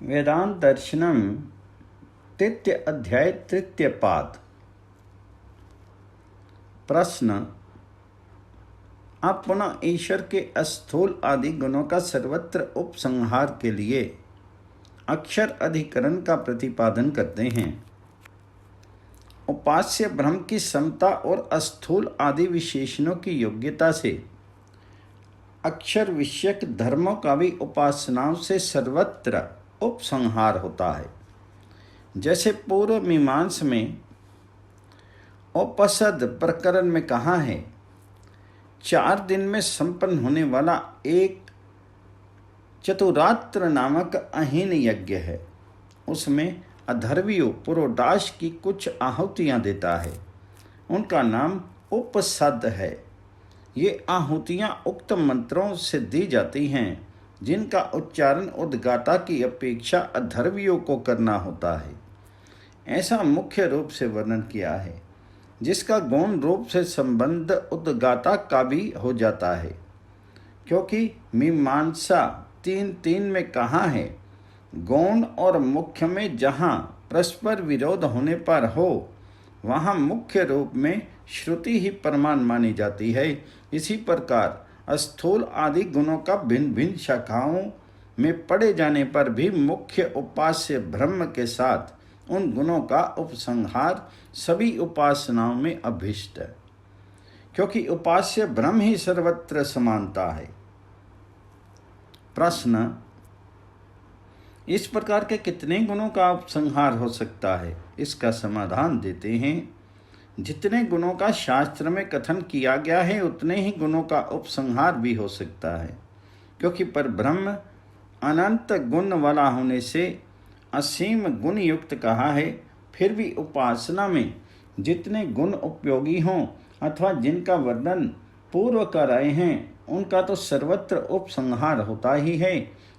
वेदांत दर्शनम तृतीय अध्याय तृतीय पाद। प्रश्न: आप पुनः ईश्वर के अस्थूल आदि गुणों का सर्वत्र उपसंहार के लिए अक्षर अधिकरण का प्रतिपादन करते हैं। उपास्य ब्रह्म की समता और अस्थूल आदि विशेषणों की योग्यता से अक्षर विषयक धर्मों का भी उपासनाओं से सर्वत्र उपसंहार होता है। जैसे पूर्व मीमांस में उपसद प्रकरण में कहा है, 4 दिन में संपन्न होने वाला एक चतुरात्र नामक अहीन यज्ञ है। उसमें अधर्वियों पुरोडाश की कुछ आहुतियाँ देता है। उनका नाम उपसद है। ये आहुतियाँ उक्त मंत्रों से दी जाती हैं जिनका उच्चारण उद्गाता की अपेक्षा अधर्वियों को करना होता है। ऐसा मुख्य रूप से वर्णन किया है, जिसका गौण रूप से संबंध उद्गाता का भी हो जाता है, क्योंकि मीमांसा 3:3 में कहा है, गौण और मुख्य में जहाँ परस्पर विरोध होने पर हो वहाँ मुख्य रूप में श्रुति ही प्रमाण मानी जाती है। इसी प्रकार स्थूल आदि गुणों का भिन्न भिन्न शाखाओं में पड़े जाने पर भी मुख्य उपास्य ब्रह्म के साथ उन गुणों का उपसंहार सभी उपासनाओं में अभिष्ट है, क्योंकि उपास्य ब्रह्म ही सर्वत्र समानता है। प्रश्न: इस प्रकार के कितने गुणों का उपसंहार हो सकता है? इसका समाधान देते हैं, जितने गुणों का शास्त्र में कथन किया गया है उतने ही गुणों का उपसंहार भी हो सकता है, क्योंकि परब्रह्म अनंत गुण वाला होने से असीम गुण युक्त कहा है। फिर भी उपासना में जितने गुण उपयोगी हों अथवा जिनका वर्णन पूर्व कर आए हैं, उनका तो सर्वत्र उपसंहार होता ही है।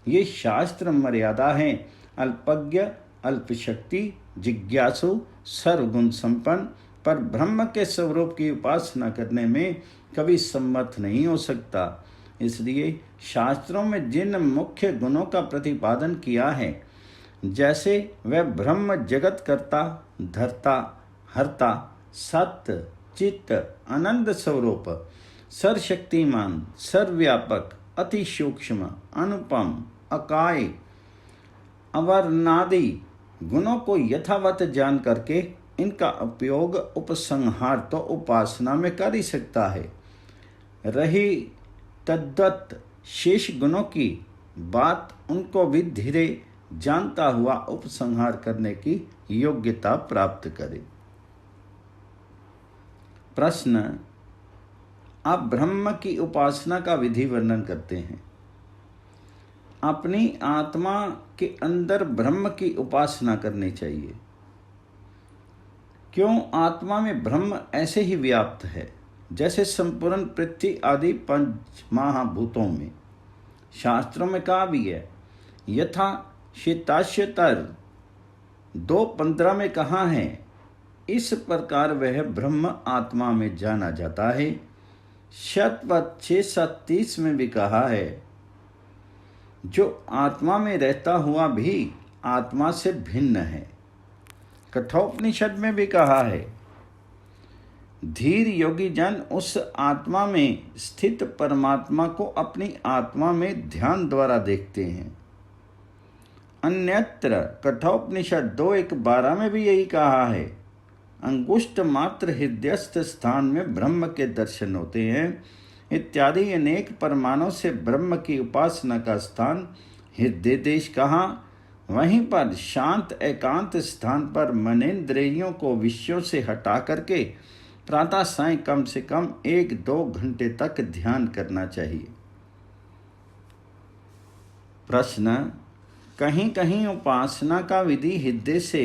ये शास्त्र मर्यादा है। अल्पज्ञ, अल्पशक्ति, जिज्ञासु, सर्वगुण संपन्न पर ब्रह्म के स्वरूप की उपासना करने में कभी सम्मत नहीं हो सकता। इसलिए शास्त्रों में जिन मुख्य गुणों का प्रतिपादन किया है, जैसे वह ब्रह्म जगत कर्ता, धर्ता, हर्ता, सत्य, चित्त, आनंद स्वरूप, सर्वशक्तिमान, सर्वव्यापक, अति सूक्ष्म, अनुपम, अकाय, अवर्णादि गुणों को यथावत जान करके इनका उपयोग उपसंहार तो उपासना में कर ही सकता है। रही तद्वत शेष गुणों की बात, उनको भी धीरे जानता हुआ उपसंहार करने की योग्यता प्राप्त करे। प्रश्न: आप ब्रह्म की उपासना का विधि वर्णन करते हैं। अपनी आत्मा के अंदर ब्रह्म की उपासना करनी चाहिए। क्यों? आत्मा में ब्रह्म ऐसे ही व्याप्त है जैसे संपूर्ण पृथ्वी आदि 5 महाभूतों में। शास्त्रों में कहा भी है, यथा शीताश्यतर 2:15 में कहा है, इस प्रकार वह ब्रह्म आत्मा में जाना जाता है। शतपथ 6:30 में भी कहा है, जो आत्मा में रहता हुआ भी आत्मा से भिन्न है। कठोपनिषद में भी कहा है, धीर योगी जन उस आत्मा में स्थित परमात्मा को अपनी आत्मा में ध्यान द्वारा देखते हैं। अन्यत्र कठोपनिषद 2:1-12 में भी यही कहा है, अंगुष्ठ मात्र हृदयस्थ स्थान में ब्रह्म के दर्शन होते हैं इत्यादि अनेक प्रमाणों से ब्रह्म की उपासना का स्थान हृदय देश कहा। वहीं पर शांत एकांत स्थान पर मनेंद्रियों को विषयों से हटा करके प्रातः सायं कम से कम 1-2 घंटे तक ध्यान करना चाहिए। प्रश्न: कहीं कहीं उपासना का विधि हृदय से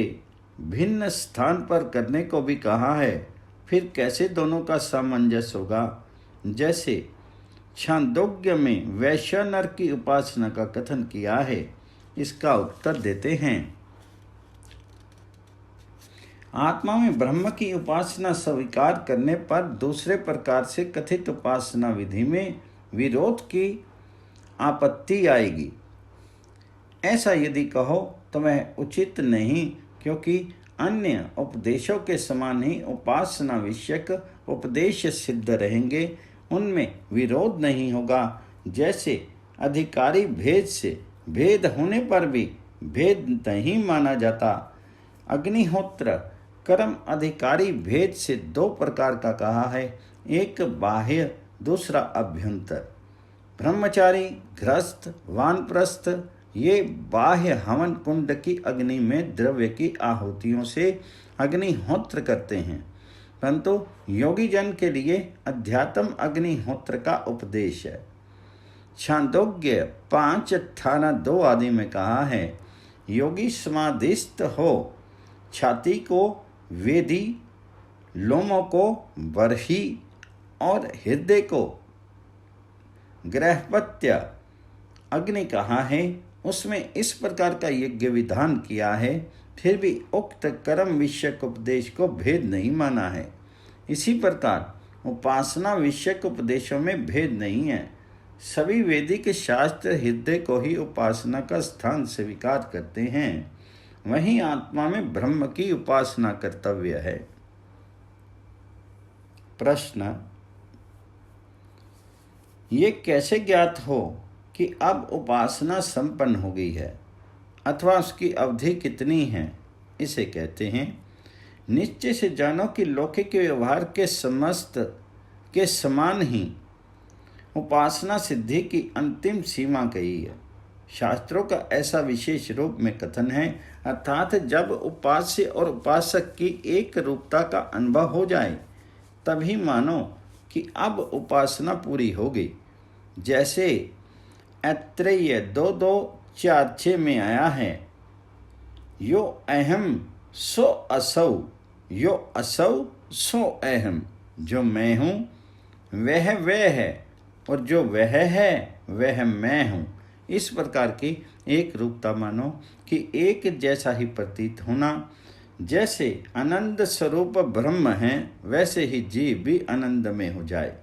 भिन्न स्थान पर करने को भी कहा है। फिर कैसे दोनों का सामंजस्य होगा? जैसे छांदोग्य में वैश्य नर की उपासना का कथन किया है। इसका उत्तर देते हैं, आत्मा में ब्रह्म की उपासना स्वीकार करने पर दूसरे प्रकार से कथित उपासना विधि में विरोध की आपत्ति आएगी। ऐसा यदि कहो तो वह उचित नहीं, क्योंकि अन्य उपदेशों के समान ही उपासना विषयक उपदेश सिद्ध रहेंगे, उनमें विरोध नहीं होगा। जैसे अधिकारी भेद से भेद होने पर भी भेद नहीं माना जाता। अग्निहोत्र कर्म अधिकारी भेद से दो प्रकार का कहा है, एक बाह्य दूसरा अभ्यंतर। ब्रह्मचारी गृहस्थ वानप्रस्थ ये बाह्य हवन कुंड की अग्नि में द्रव्य की आहुतियों से अग्निहोत्र करते हैं, परंतु योगी जन के लिए अध्यात्म अग्निहोत्र का उपदेश है। छांदोग्य 5:18-2 आदि में कहा है, योगी समाधिस्थ हो छाती को वेदी, लोमों को बरही और हृदय को गृहपत्य अग्नि कहा है, उसमें इस प्रकार का यज्ञ विधान किया है, फिर भी उक्त कर्म विषयक उपदेश को भेद नहीं माना है। इसी प्रकार उपासना विषयक उपदेशों में भेद नहीं है। सभी वैदिक शास्त्र हृदय को ही उपासना का स्थान स्वीकार करते हैं, वहीं आत्मा में ब्रह्म की उपासना कर्तव्य है। प्रश्न, ये कैसे ज्ञात हो कि अब उपासना संपन्न हो गई है अथवा उसकी अवधि कितनी है? इसे कहते हैं, निश्चय से जानो कि लौकिक व्यवहार के समस्त के समान ही उपासना सिद्धि की अंतिम सीमा कही है। शास्त्रों का ऐसा विशेष रूप में कथन है, अर्थात जब उपास्य और उपासक की एक रूपता का अनुभव हो जाए तभी मानो कि अब उपासना पूरी हो गई। जैसे ऐत्रेय 2:2-4-6 में आया है, यो अहम सो असौ, यो असौ सो अहम। जो मैं हूँ वह है और जो वह है वह मैं हूँ। इस प्रकार की एक रूपता मानो कि एक जैसा ही प्रतीत होना। जैसे आनंद स्वरूप ब्रह्म है वैसे ही जीव भी आनंद में हो जाए,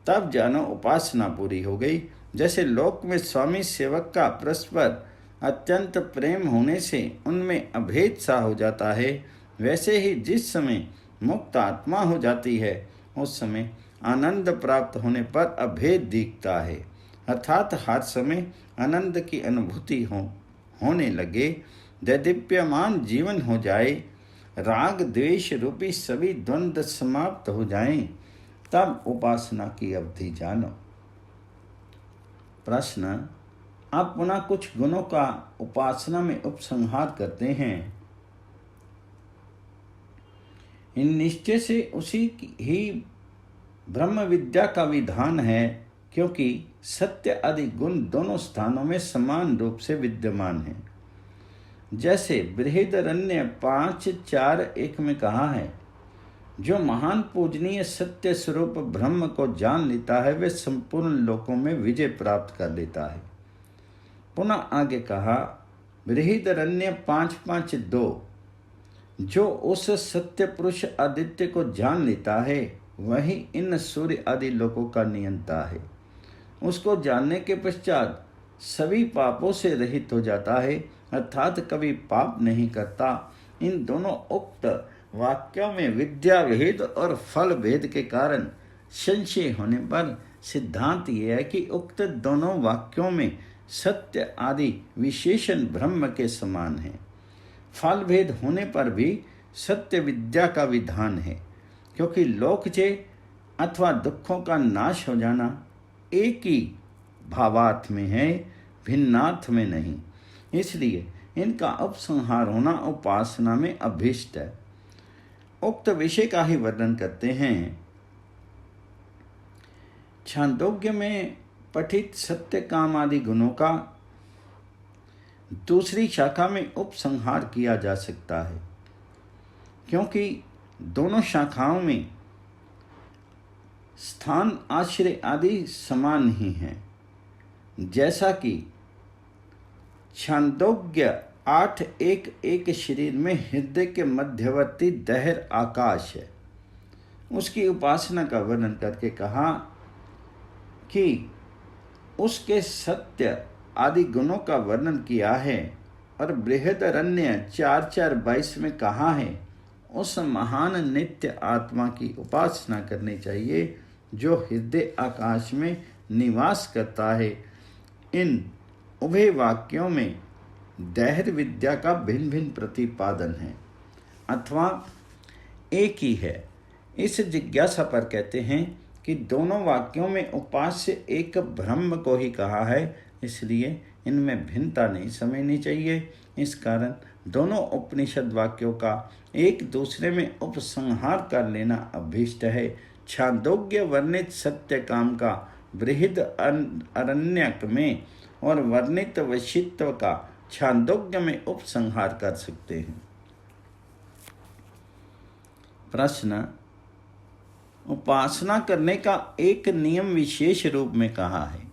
तब जानो उपासना पूरी हो गई। जैसे लोक में स्वामी सेवक का परस्पर अत्यंत प्रेम होने से उनमें अभेद सा हो जाता है, वैसे ही जिस समय मुक्त आत्मा हो जाती है उस समय आनंद प्राप्त होने पर अभेद दिखता है, अर्थात हर समय आनंद की अनुभूति होने लगे, दैदीप्यमान जीवन हो जाए, राग द्वेष रूपी सभी द्वंद्व समाप्त हो जाएं, तब उपासना की अवधि जानो। प्रश्न, आप पुनः कुछ गुणों का उपासना में उपसंहार करते हैं। इन निश्चय से उसी ही ब्रह्म विद्या का विधान है, क्योंकि सत्य आदि गुण दोनों स्थानों में समान रूप से विद्यमान है। जैसे बृहदारण्य 5:4-1 में कहा है, जो महान पूजनीय सत्य स्वरूप ब्रह्म को जान लेता है वह संपूर्ण लोकों में विजय प्राप्त कर लेता है। पुनः आगे कहा, बृहदारण्य 5:5-2, जो उस सत्य पुरुष आदित्य को जान लेता है वही इन सूर्य आदि लोकों का नियंता है। उसको जानने के पश्चात सभी पापों से रहित हो जाता है, अर्थात कभी पाप नहीं करता। इन दोनों उक्त वाक्यों में विद्या भेद और फल भेद के कारण संशय होने पर सिद्धांत यह है कि उक्त दोनों वाक्यों में सत्य आदि विशेषण ब्रह्म के समान है। फल भेद होने पर भी सत्य विद्या का विधान है, क्योंकि लोकजय अथवा दुखों का नाश हो जाना एक ही भावार्थ में है, भिन्नार्थ में नहीं। इसलिए इनका उपसंहार होना उपासना में अभीष्ट है। उक्त विषय का ही वर्णन करते हैं। छांदोग्य में पठित सत्य काम आदि गुणों का दूसरी शाखा में उपसंहार किया जा सकता है, क्योंकि दोनों शाखाओं में स्थान आश्रय आदि समान ही हैं। जैसा कि छांदोग्य 8:1-1 शरीर में हृदय के मध्यवर्ती दहर आकाश है, उसकी उपासना का वर्णन करके कहा कि उसके सत्य आदि गुणों का वर्णन किया है और बृहदारण्य 4:4-22 में कहा है, उस महान नित्य आत्मा की उपासना करनी चाहिए जो हृदय आकाश में निवास करता है। इन उभय वाक्यों में दैहिक विद्या का भिन्न भिन्न प्रतिपादन है अथवा एक ही है। इस जिज्ञासा पर कहते हैं कि दोनों वाक्यों में उपास्य एक ब्रह्म को ही कहा है, इसलिए इनमें भिन्नता नहीं समझनी चाहिए। इस कारण दोनों उपनिषद वाक्यों का एक दूसरे में उपसंहार कर लेना अभीष्ट है। छांदोग्य वर्णित सत्य काम का बृहद अरण्यक में और वर्णित वशित्व का छांदोग्य में उपसंहार कर सकते हैं। प्रश्न, उपासना करने का एक नियम विशेष रूप में कहा है।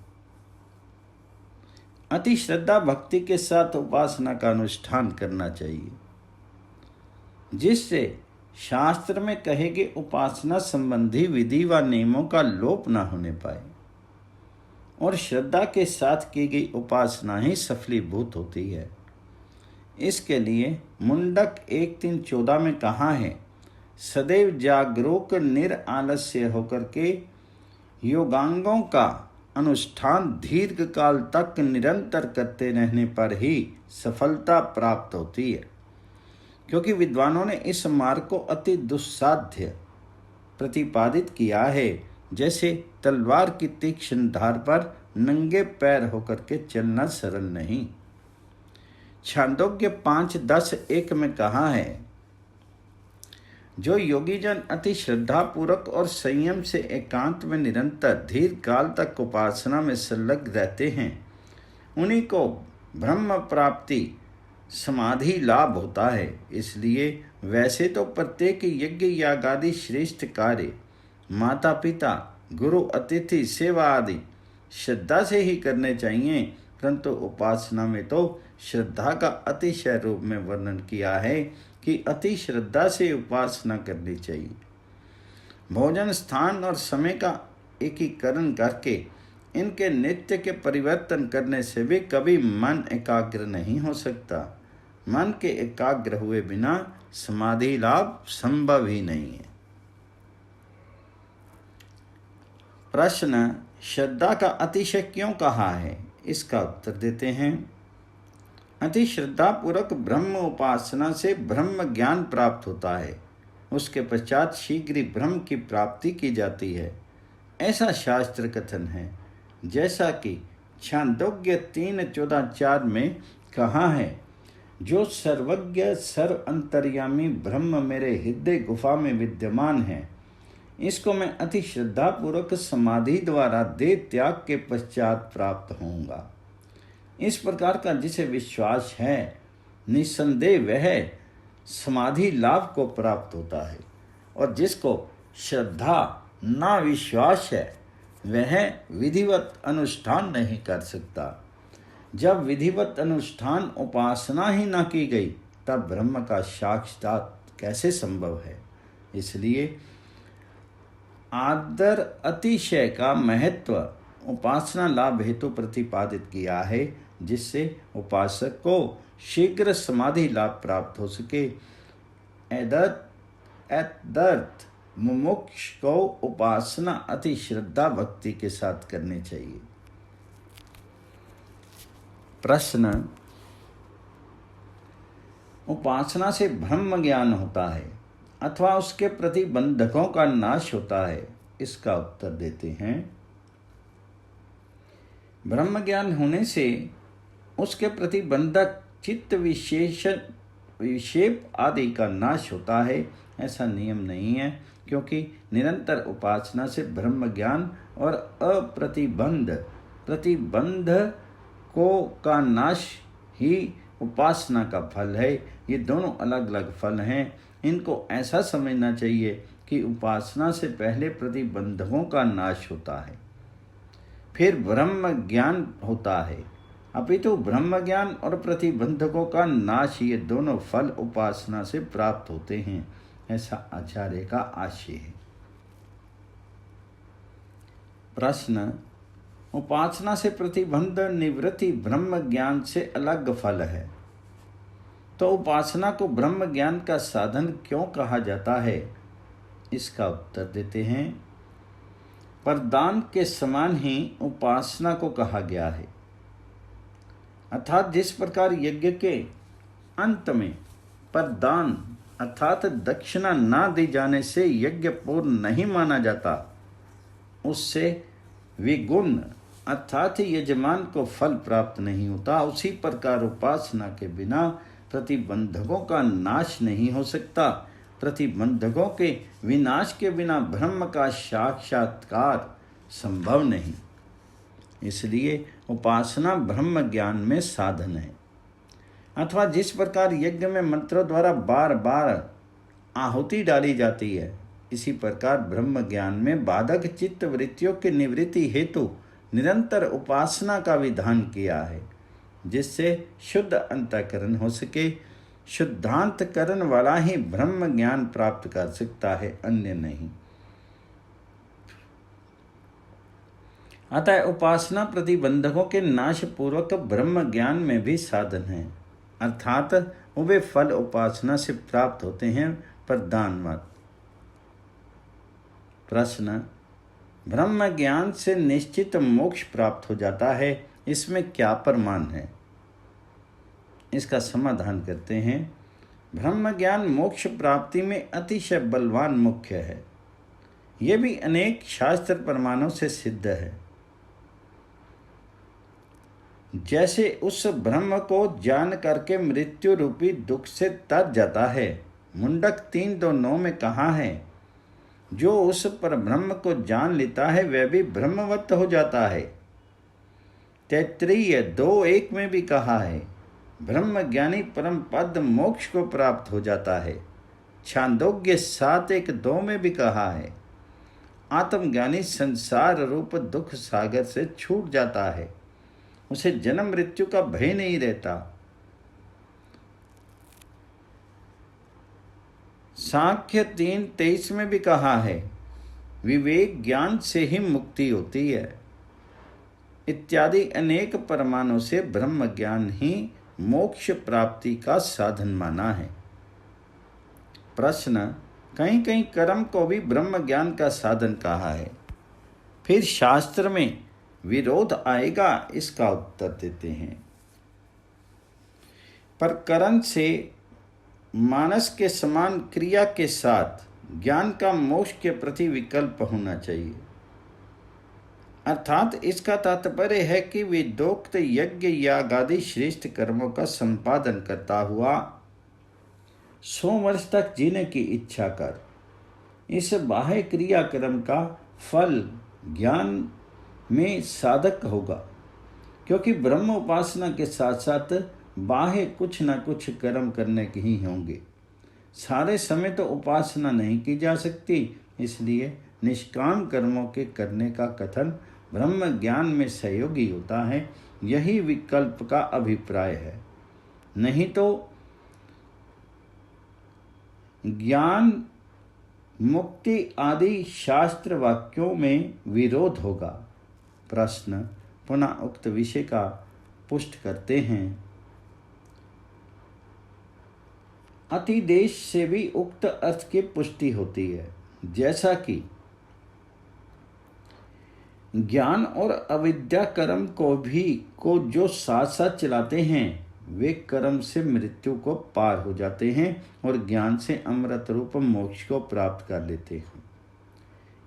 अति श्रद्धा भक्ति के साथ उपासना का अनुष्ठान करना चाहिए, जिससे शास्त्र में कहे गए उपासना संबंधी विधि व नियमों का लोप न होने पाए और श्रद्धा के साथ की गई उपासना ही सफलीभूत होती है। इसके लिए मुंडक 1:3-14 में कहा है, सदैव जागरूक निरालस्य होकर के योगांगों का अनुष्ठान दीर्घ काल तक निरंतर करते रहने पर ही सफलता प्राप्त होती है, क्योंकि विद्वानों ने इस मार्ग को अति दुस्साध्य प्रतिपादित किया है, जैसे तलवार की तीक्ष्ण धार पर नंगे पैर होकर के चलना सरल नहीं। छांदोग्य 5:10-1 में कहा है, जो योगी जन अति श्रद्धा पूर्वक और संयम से एकांत में निरंतर दीर्घ काल तक उपासना में संलग्न रहते हैं, उन्हीं को ब्रह्म प्राप्ति समाधि लाभ होता है। इसलिए वैसे तो प्रत्येक यज्ञ यागादि श्रेष्ठ कार्य माता पिता गुरु अतिथि सेवा आदि श्रद्धा से ही करने चाहिए, परंतु उपासना में तो श्रद्धा का अतिशय रूप में वर्णन किया है कि अति श्रद्धा से उपासना करनी चाहिए। भोजन स्थान और समय का एकीकरण करके इनके नित्य के परिवर्तन करने से भी कभी मन एकाग्र नहीं हो सकता। मन के एकाग्र हुए बिना समाधि लाभ संभव ही नहीं है। प्रश्न, श्रद्धा का अतिशय क्यों कहा है? इसका उत्तर देते हैं। अति श्रद्धा पूर्वक ब्रह्म उपासना से ब्रह्म ज्ञान प्राप्त होता है, उसके पश्चात शीघ्र ही ब्रह्म की प्राप्ति की जाती है, ऐसा शास्त्र कथन है। जैसा कि छांदोग्य 3:14-4 में कहा है, जो सर्वज्ञ सर्व अंतर्यामी ब्रह्म मेरे हृदय गुफा में विद्यमान है, इसको मैं अति श्रद्धा पूर्वक समाधि द्वारा देह त्याग के पश्चात प्राप्त होऊंगा। इस प्रकार का जिसे विश्वास है, निस्संदेह वह समाधि लाभ को प्राप्त होता है, और जिसको श्रद्धा ना विश्वास है वह विधिवत अनुष्ठान नहीं कर सकता। जब विधिवत अनुष्ठान उपासना ही ना की गई, तब ब्रह्म का साक्षात कैसे संभव है? इसलिए आदर अतिशय का महत्व उपासना लाभ हेतु प्रतिपादित किया है, जिससे उपासक को शीघ्र समाधि लाभ प्राप्त हो सके। एतदर्थ मुमुक्ष को उपासना अति श्रद्धा भक्ति के साथ करनी चाहिए। प्रश्न, उपासना से ब्रह्म ज्ञान होता है अथवा उसके प्रतिबंधकों का नाश होता है? इसका उत्तर देते हैं। ब्रह्म ज्ञान होने से उसके प्रतिबंधक चित्त विक्षेप आदि का नाश होता है, ऐसा नियम नहीं है, क्योंकि निरंतर उपासना से ब्रह्म ज्ञान और प्रतिबंध को का नाश ही उपासना का फल है। ये दोनों अलग अलग फल हैं। इनको ऐसा समझना चाहिए कि उपासना से पहले प्रतिबंधकों का नाश होता है, फिर ब्रह्म ज्ञान होता है, अपितु ब्रह्म ज्ञान और प्रतिबंधकों का नाश, ये दोनों फल उपासना से प्राप्त होते हैं, ऐसा आचार्य का आशय है। प्रश्न, उपासना से प्रतिबंध निवृत्ति ब्रह्म ज्ञान से अलग फल है। तो उपासना को ब्रह्म ज्ञान का साधन क्यों कहा जाता है? इसका उत्तर देते हैं। प्रदान के समान ही उपासना को कहा गया है। अर्थात जिस प्रकार यज्ञ के अंत में प्रदान अर्थात दक्षिणा ना दी जाने से यज्ञ पूर्ण नहीं माना जाता, उससे विगुण अर्थात यजमान को फल प्राप्त नहीं होता, उसी प्रकार उपासना के बिना प्रतिबंधकों का नाश नहीं हो सकता। प्रतिबंधकों के विनाश के बिना ब्रह्म का साक्षात्कार संभव नहीं। इसलिए उपासना ब्रह्म ज्ञान में साधन है। अथवा जिस प्रकार यज्ञ में मंत्रों द्वारा बार बार आहुति डाली जाती है, इसी प्रकार ब्रह्म ज्ञान में बाधक चित्त वृत्तियों की निवृत्ति हेतु निरंतर उपासना का विधान किया है, जिससे शुद्ध अंतःकरण हो सके। शुद्धांतकरण वाला ही ब्रह्म ज्ञान प्राप्त कर सकता है, अन्य नहीं। अतः उपासना प्रतिबंधकों के नाश पूर्वक ब्रह्म ज्ञान में भी साधन है। अर्थात वे फल उपासना से प्राप्त होते हैं प्रधानवत। प्रश्न, ब्रह्म ज्ञान से निश्चित मोक्ष प्राप्त हो जाता है, इसमें क्या प्रमाण है? इसका समाधान करते हैं। ब्रह्म ज्ञान मोक्ष प्राप्ति में अतिशय बलवान मुख्य है। यह भी अनेक शास्त्र प्रमाणों से सिद्ध है। जैसे उस ब्रह्म को जान करके मृत्यु रूपी दुख से तर जाता है, मुंडक 3:2 में कहा है। जो उस पर ब्रह्म को जान लेता है वह भी ब्रह्मवत हो जाता है। तैत्तिरीय 2:1 में भी कहा है, ब्रह्म ज्ञानी परम पद मोक्ष को प्राप्त हो जाता है। छांदोग्य 7:1-2 में भी कहा है, आत्मज्ञानी संसार रूप दुख सागर से छूट जाता है, उसे जन्म मृत्यु का भय नहीं रहता। सांख्य 3:23 में भी कहा है, विवेक ज्ञान से ही मुक्ति होती है। इत्यादि अनेक प्रमाणों से ब्रह्म ज्ञान ही मोक्ष प्राप्ति का साधन माना है। प्रश्न, कहीं कहीं कर्म को भी ब्रह्म ज्ञान का साधन कहा है, फिर शास्त्र में विरोध आएगा? इसका उत्तर देते हैं। पर कर्म से मानस के समान क्रिया के साथ ज्ञान का मोक्ष के प्रति विकल्प होना चाहिए। अर्थात इसका तात्पर्य है कि वेदोक्त यज्ञ याग आदि श्रेष्ठ कर्मों का संपादन करता हुआ 100 वर्ष तक जीने की इच्छा कर इस बाह्य क्रिया कर्म का फल ज्ञान में साधक होगा, क्योंकि ब्रह्म उपासना के साथ साथ बाह्य कुछ न कुछ कर्म करने के ही होंगे। सारे समय तो उपासना नहीं की जा सकती, इसलिए निष्काम कर्मों के करने का कथन ब्रह्म ज्ञान में सहयोगी होता है। यही विकल्प का अभिप्राय है। नहीं तो ज्ञान मुक्ति आदि शास्त्र वाक्यों में विरोध होगा। प्रश्न, पुनः उक्त विषय का पुष्ट करते हैं। अतिदेश से भी उक्त अर्थ की पुष्टि होती है, जैसा कि ज्ञान और अविद्या कर्म को जो साथ साथ चलाते हैं वे कर्म से मृत्यु को पार हो जाते हैं और ज्ञान से अमृत रूप मोक्ष को प्राप्त कर लेते हैं।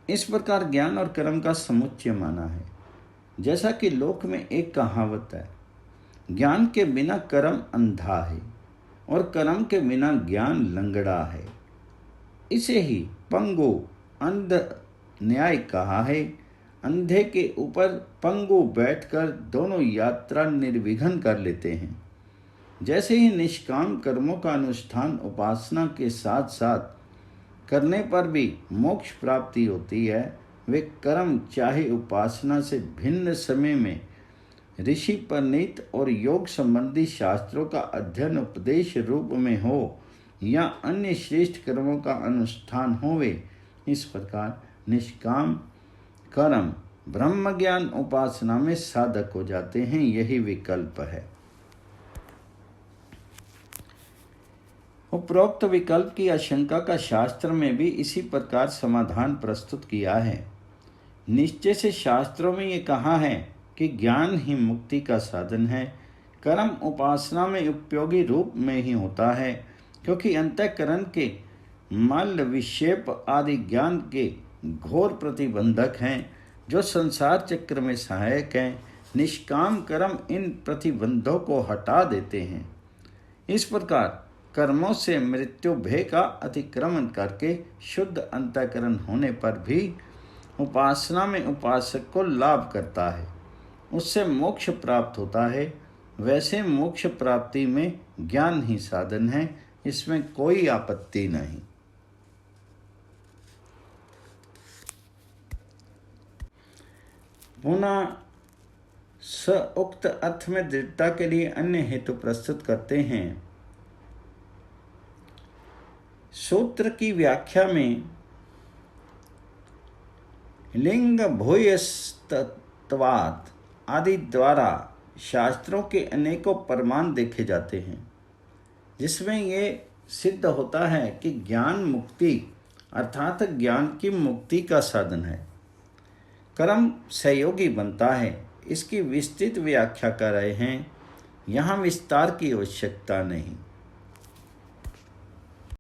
इस प्रकार ज्ञान और कर्म का समुच्चय माना है। जैसा कि लोक में एक कहावत है, ज्ञान के बिना कर्म अंधा है और कर्म के बिना ज्ञान लंगड़ा है। इसे ही पंगु अंध न्याय कहा है। अंधे के ऊपर पंगु बैठकर दोनों यात्रा निर्विघ्न कर लेते हैं। जैसे ही निष्काम कर्मों का अनुष्ठान उपासना के साथ साथ करने पर भी मोक्ष प्राप्ति होती है, वे कर्म चाहे उपासना से भिन्न समय में ऋषि परिणीत और योग संबंधी शास्त्रों का अध्ययन उपदेश रूप में हो या अन्य श्रेष्ठ कर्मों का अनुष्ठान होवे, इस प्रकार निष्काम कर्म ब्रह्म ज्ञान उपासना में साधक हो जाते हैं। यही विकल्प है। उपरोक्त विकल्प की आशंका का शास्त्र में भी इसी प्रकार समाधान प्रस्तुत किया है। निश्चय से शास्त्रों में ये कहा है कि ज्ञान ही मुक्ति का साधन है। कर्म उपासना में उपयोगी रूप में ही होता है, क्योंकि अंतःकरण के मल विक्षेप आदि ज्ञान के घोर प्रतिबंधक हैं, जो संसार चक्र में सहायक हैं। निष्काम कर्म इन प्रतिबंधों को हटा देते हैं। इस प्रकार कर्मों से मृत्यु भय का अतिक्रमण करके शुद्ध अंतःकरण होने पर भी उपासना में उपासक को लाभ करता है, उससे मोक्ष प्राप्त होता है। वैसे मोक्ष प्राप्ति में ज्ञान ही साधन है, इसमें कोई आपत्ति नहीं। पुनः स उक्त अर्थ में दृढ़ता के लिए अन्य हेतु प्रस्तुत करते हैं। सूत्र की व्याख्या में लिंग भूयस्तत्वात् आदि द्वारा शास्त्रों के अनेकों प्रमाण देखे जाते हैं, जिसमें ये सिद्ध होता है कि ज्ञान मुक्ति अर्थात ज्ञान की मुक्ति का साधन है। कर्म सहयोगी बनता है। इसकी विस्तृत व्याख्या कर रहे हैं, यहाँ विस्तार की आवश्यकता नहीं।